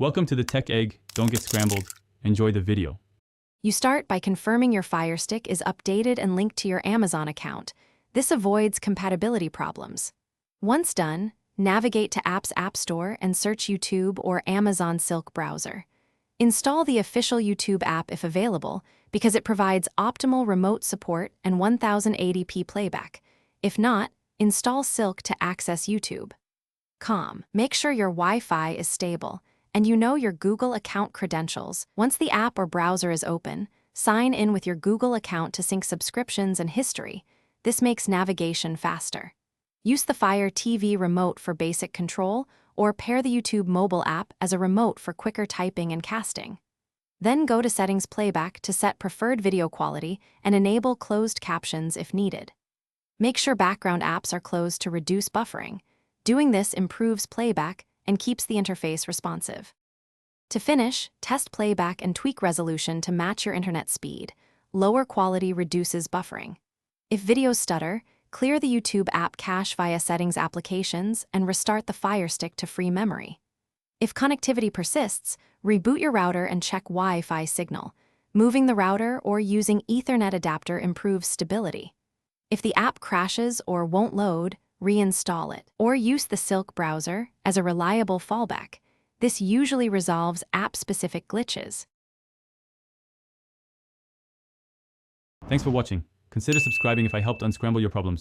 Welcome to the Tech Egg. Don't get scrambled. Enjoy the video. You start by confirming your Firestick is updated and linked to your Amazon account. This avoids compatibility problems. Once done, navigate to Apps App Store and search YouTube or Amazon Silk browser. Install the official YouTube app if available, because it provides optimal remote support and 1080p playback. If not, install Silk to access YouTube. Make sure your Wi-Fi is stable and you know your Google account credentials. Once the app or browser is open, sign in with your Google account to sync subscriptions and history. This makes navigation faster. Use the Fire TV remote for basic control, or pair the YouTube mobile app as a remote for quicker typing and casting. Then go to Settings Playback to set preferred video quality and enable closed captions if needed. Make sure background apps are closed to reduce buffering. Doing this improves playback and keeps the interface responsive. To finish, test playback and tweak resolution to match your internet speed. Lower quality reduces buffering. If videos stutter, clear the YouTube app cache via Settings Applications and restart the Firestick to free memory. If connectivity persists, reboot your router and check Wi-Fi signal. Moving the router or using Ethernet adapter improves stability. If the app crashes or won't load, reinstall it, or use the Silk browser as a reliable fallback. This usually resolves app-specific glitches. Thanks for watching. Consider subscribing if I helped unscramble your problems.